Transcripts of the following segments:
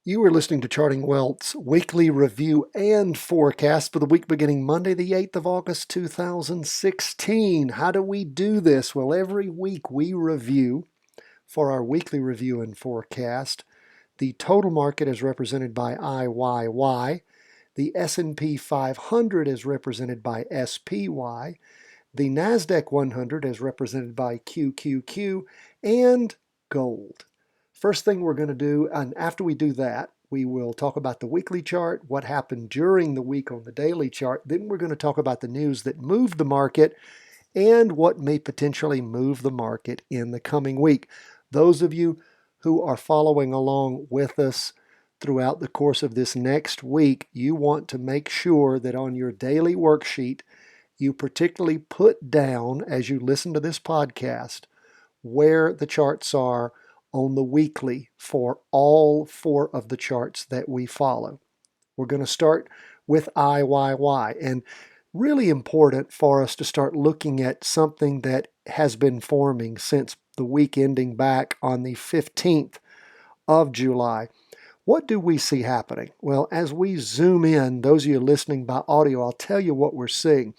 You are listening to Charting Wealth's weekly review and forecast for the week beginning Monday, the 8th of August, 2016. How do we do this? Well, every week we review for our weekly review and forecast the total market as represented by IYY, the S&P 500 as represented by SPY, the NASDAQ 100 as represented by QQQ, and gold. First thing we're going to do, and after we do that, we will talk about the weekly chart, what happened during the week on the daily chart. Then we're going to talk about the news that moved the market and what may potentially move the market in the coming week. Those of you who are following along with us throughout the course of this next week, you want to make sure that on your daily worksheet, you particularly put down as you listen to this podcast where the charts are on the weekly for all four of the charts that we follow. We're going to start with IYY, and really important for us to start looking at something that has been forming since the week ending back on the 15th of July. What do we see happening? Well, as we zoom in, those of you listening by audio, I'll tell you what we're seeing.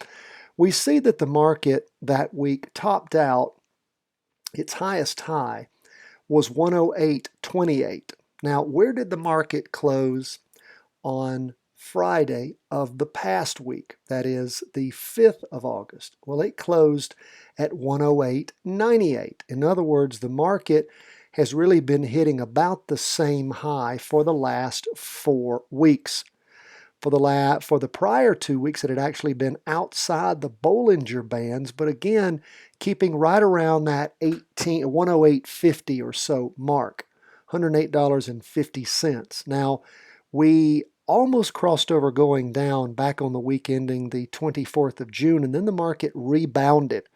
We see that the market that week topped out, its highest high was 108.28. Now, where did the market close on Friday of the past week? That is the 5th of August. Well, it closed at 108.98. In other words, the market has really been hitting about the same high for the last 4 weeks. For the prior 2 weeks, it had actually been outside the Bollinger Bands, but again, keeping right around that 108.50 or so mark, $108.50. Now, we almost crossed over going down back on the week ending the 24th of June, and then the market rebounded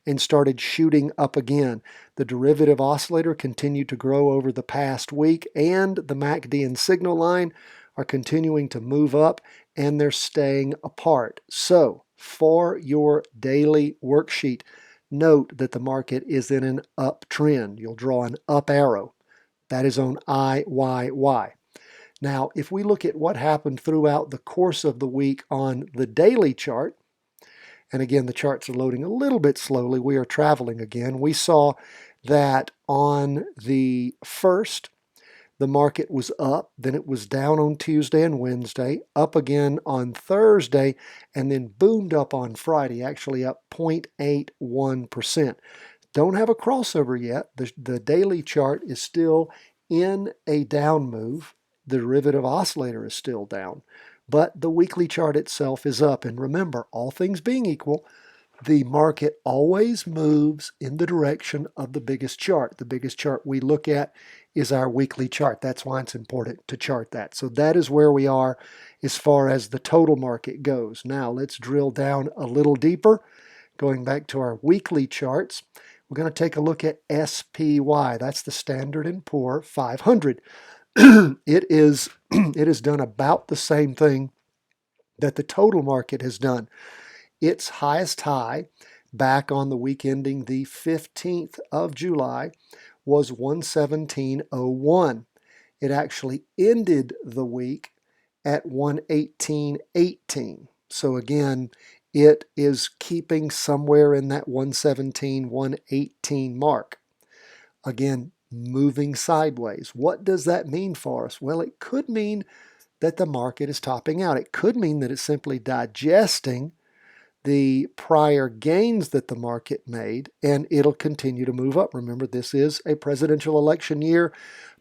and started shooting up again. The derivative oscillator continued to grow over the past week, and the MACD and signal line are continuing to move up, and they're staying apart. So, for your daily worksheet, note that the market is in an uptrend. You'll draw an up arrow. That is on IYY. Now, if we look at what happened throughout the course of the week on the daily chart, and again, the charts are loading a little bit slowly. We are traveling again. We saw that on the 1st, the market was up, then it was down on Tuesday and Wednesday, up again on Thursday, and then boomed up on Friday, actually up 0.81%. Don't have a crossover yet. The daily chart is still in a down move. The derivative oscillator is still down, but the weekly chart itself is up. And remember, all things being equal, the market always moves in the direction of the biggest chart. The biggest chart we look at is our weekly chart. That's why it's important to chart that. So that is where we are as far as the total market goes. Now let's drill down a little deeper. Going back to our weekly charts, we're going to take a look at SPY. That's the Standard & Poor 500. It has done about the same thing that the total market has done. Its highest high back on the week ending the 15th of July was 117.01. It actually ended the week at 118.18. So again, it is keeping somewhere in that 117, 118 mark. Again, moving sideways. What does that mean for us? Well, it could mean that the market is topping out. It could mean that it's simply digesting the prior gains that the market made, and it'll continue to move up. Remember, this is a presidential election year,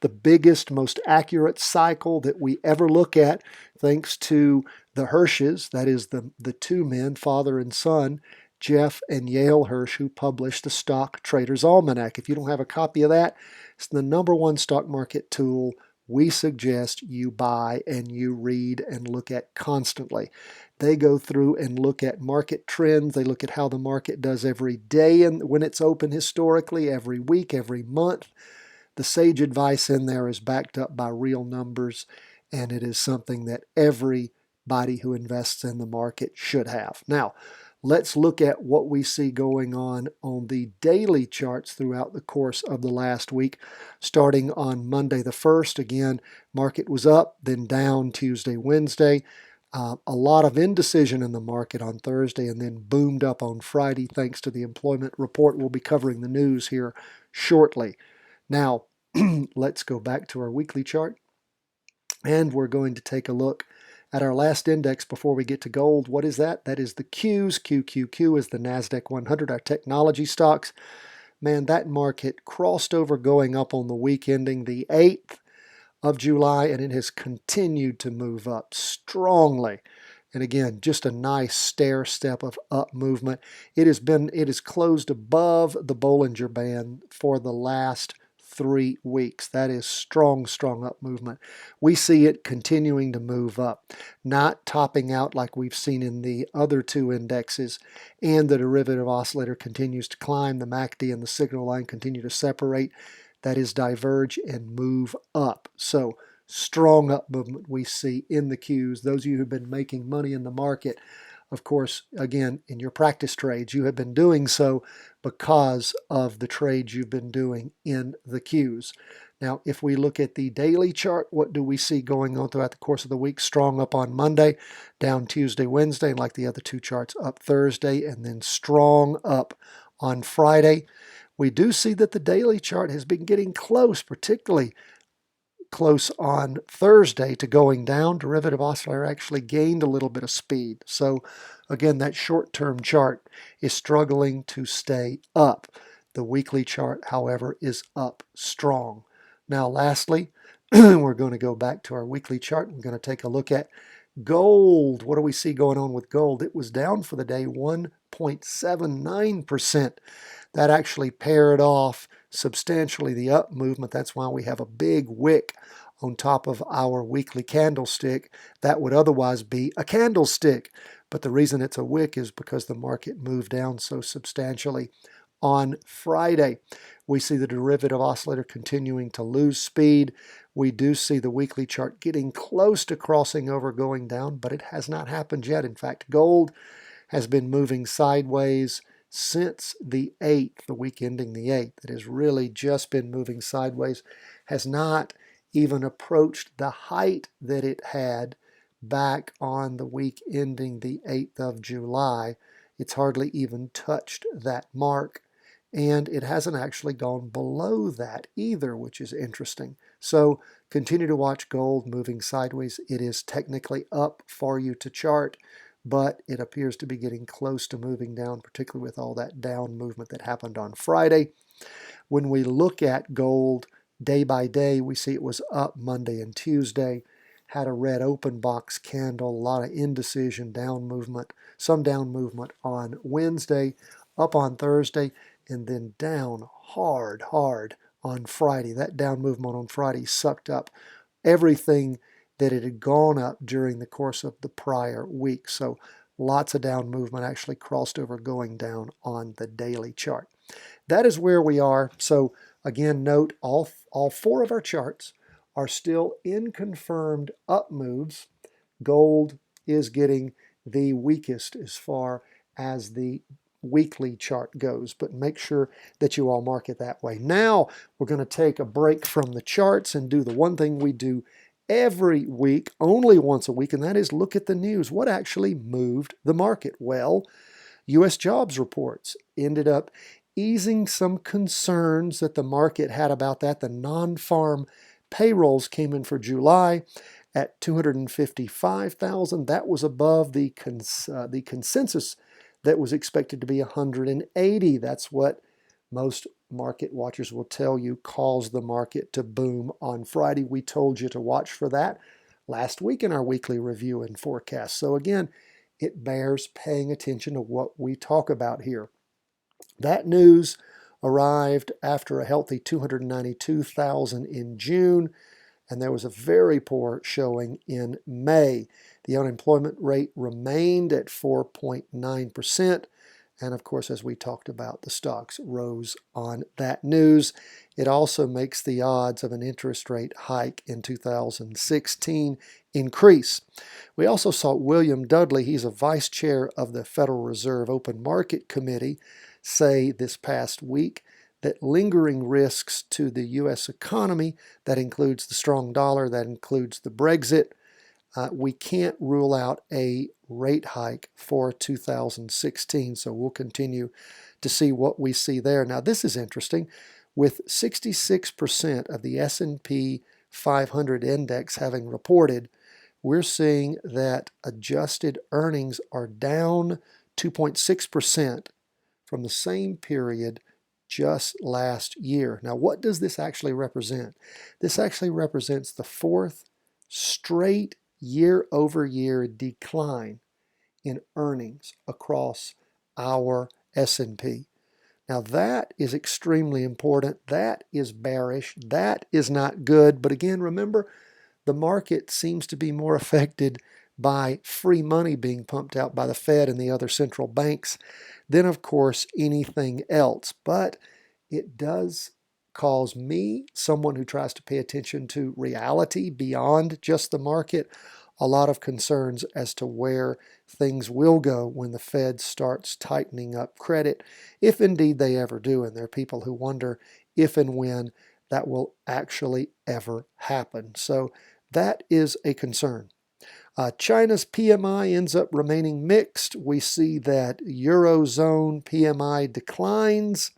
the biggest, most accurate cycle that we ever look at, thanks to the Hirsches, that is the two men, father and son, Jeff and Yale Hirsch, who published the Stock Trader's Almanac. If you don't have a copy of that, it's the #1 stock market tool we suggest you buy and you read and look at constantly. They go through and look at market trends. They look at how the market does every day and when it's open historically, every week, every month. The sage advice in there is backed up by real numbers, and it is something that everybody who invests in the market should have. Now, Let's look at what we see going on the daily charts throughout the course of the last week. Starting on Monday the 1st, again, market was up, then down Tuesday, Wednesday. A lot of indecision in the market on Thursday and then boomed up on Friday thanks to the employment report. We'll be covering the news here shortly. Now, let's go back to our weekly chart, and we're going to take a look at our last index before we get to gold. What is that? That is the Qs. QQQ is the NASDAQ 100, our technology stocks. Man, that market crossed over going up on the week ending the 8th of July, and it has continued to move up strongly. And again, just a nice stair step of up movement. It has closed above the Bollinger Band for the last 3 weeks. That is strong up movement. We see it continuing to move up, not topping out like we've seen in the other two indexes, and the derivative oscillator continues to climb. The MACD and the signal line continue to separate. That is, diverge and move up. So strong up movement we see in the Qs. Those of you who've been making money in the market, of course, again, in your practice trades, you have been doing so because of the trades you've been doing in the Qs. Now, if we look at the daily chart, what do we see going on throughout the course of the week? Strong up on Monday, down Tuesday, Wednesday, like the other two charts, up Thursday, and then strong up on Friday. We do see that the daily chart has been getting close, particularly close on Thursday, to going down. Derivative oscillator actually gained a little bit of speed. So again, that short-term chart is struggling to stay up. The weekly chart, however, is up strong. Now, lastly, we're going to go back to our weekly chart. We're going to take a look at gold. What do we see going on with gold? It was down for the day 1.79%. That actually paired off substantially the up movement. That's why we have a big wick on top of our weekly candlestick. That would otherwise be a candlestick. But the reason it's a wick is because the market moved down so substantially on Friday. We see the derivative oscillator continuing to lose speed. We do see the weekly chart getting close to crossing over going down, but it has not happened yet. In fact, gold has been moving sideways since the 8th, the week ending the 8th. It has really just been moving sideways, has not even approached the height that it had back on the week ending the 8th of July. It's hardly even touched that mark, and it hasn't actually gone below that either, which is interesting. So continue to watch gold moving sideways. It is technically up for you to chart, but it appears to be getting close to moving down, particularly with all that down movement that happened on Friday. When we look at gold day by day, we see it was up Monday and Tuesday, had a red open box candle, a lot of indecision, down movement, some down movement on Wednesday, up on Thursday, and then down hard on Friday. That down movement on Friday sucked up everything that it had gone up during the course of the prior week. So lots of down movement, actually crossed over going down on the daily chart. That is where we are. So again, note all 4 of our charts are still in confirmed up moves. Gold is getting the weakest as far as the weekly chart goes, but make sure that you all mark it that way. Now we're going to take a break from the charts and do the one thing we do every week, only once a week, and that is look at the news. What actually moved the market? Well, U.S. jobs reports ended up easing some concerns that the market had about that. The non-farm payrolls came in for July at 255,000. That was above the consensus that was expected to be 180. That's what most market watchers will tell you caused the market to boom on Friday. We told you to watch for that last week in our weekly review and forecast. So again, it bears paying attention to what we talk about here. That news arrived after a healthy 292,000 in June, and there was a very poor showing in May. The unemployment rate remained at 4.9%. And of course, as we talked about, the stocks rose on that news. It also makes the odds of an interest rate hike in 2016 increase. We also saw William Dudley, he's a vice chair of the Federal Reserve Open Market Committee, say this past week that lingering risks to the U.S. economy, that includes the strong dollar, that includes the Brexit, we can't rule out a rate hike for 2016, so we'll continue to see what we see there. Now, this is interesting. With 66% of the S&P 500 index having reported, we're seeing that adjusted earnings are down 2.6% from the same period just last year. Now, what does this actually represent? This actually represents the fourth straight year-over-year decline in earnings across our S&P. Now that is extremely important. That is bearish. That is not good. But again, remember, the market seems to be more affected by free money being pumped out by the Fed and the other central banks than, of course, anything else. But it does cause me, someone who tries to pay attention to reality beyond just the market, a lot of concerns as to where things will go when the Fed starts tightening up credit, if indeed they ever do. And there are people who wonder if and when that will actually ever happen. So that is a concern. China's PMI ends up remaining mixed. We see that Eurozone PMI declines,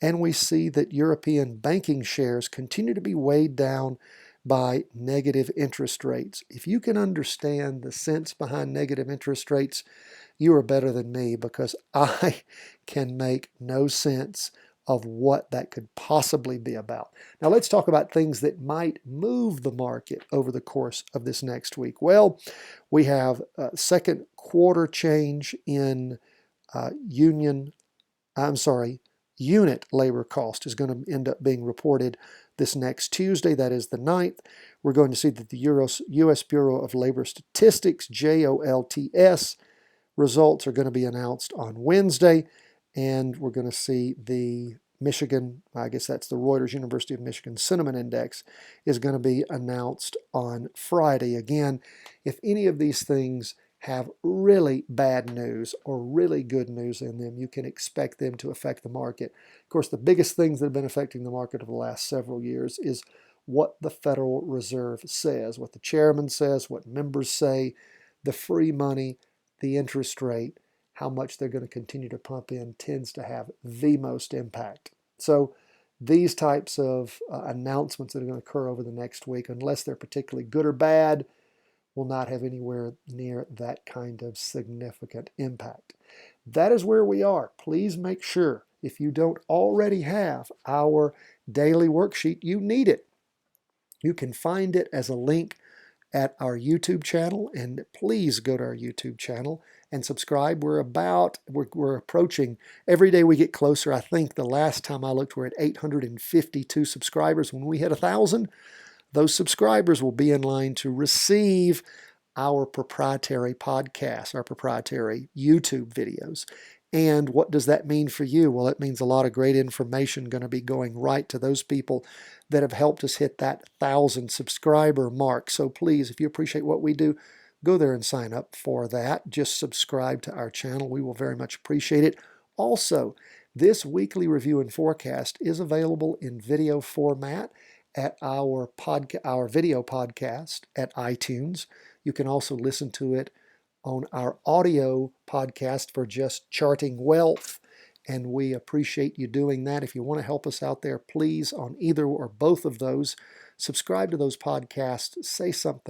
and we see that European banking shares continue to be weighed down by negative interest rates. If you can understand the sense behind negative interest rates, you are better than me, because I can make no sense of what that could possibly be about. Now let's talk about things that might move the market over the course of this next week. Well, we have a second quarter change in unit labor cost is going to end up being reported this next Tuesday. That is the 9th. We're going to see that the U.S. Bureau of Labor Statistics, JOLTS, results are going to be announced on Wednesday. And we're going to see the Michigan, I guess that's the Reuters University of Michigan Sentiment Index, is going to be announced on Friday. Again, if any of these things have really bad news or really good news in them, you can expect them to affect the market. Of course, the biggest things that have been affecting the market over the last several years is what the Federal Reserve says, what the chairman says, what members say, the free money, the interest rate, how much they're going to continue to pump in tends to have the most impact. So these types of announcements that are going to occur over the next week, unless they're particularly good or bad, will not have anywhere near that kind of significant impact. That is where we are. Please make sure, if you don't already have our daily worksheet, you need it. You can find it as a link at our YouTube channel, and please go to our YouTube channel and subscribe. We're approaching, every day we get closer. I think the last time I looked, we're at 852 subscribers. When we hit 1,000, those subscribers will be in line to receive our proprietary podcasts, our proprietary YouTube videos. And what does that mean for you? Well, it means a lot of great information going to be going right to those people that have helped us hit that 1,000 subscriber mark. So please, if you appreciate what we do, go there and sign up for that. Just subscribe to our channel. We will very much appreciate it. Also, this weekly review and forecast is available in video format at our video podcast at iTunes. You can also listen to it on our audio podcast for just charting wealth, and we appreciate you doing that. If you want to help us out there, please, on either or both of those, subscribe to those podcasts, say something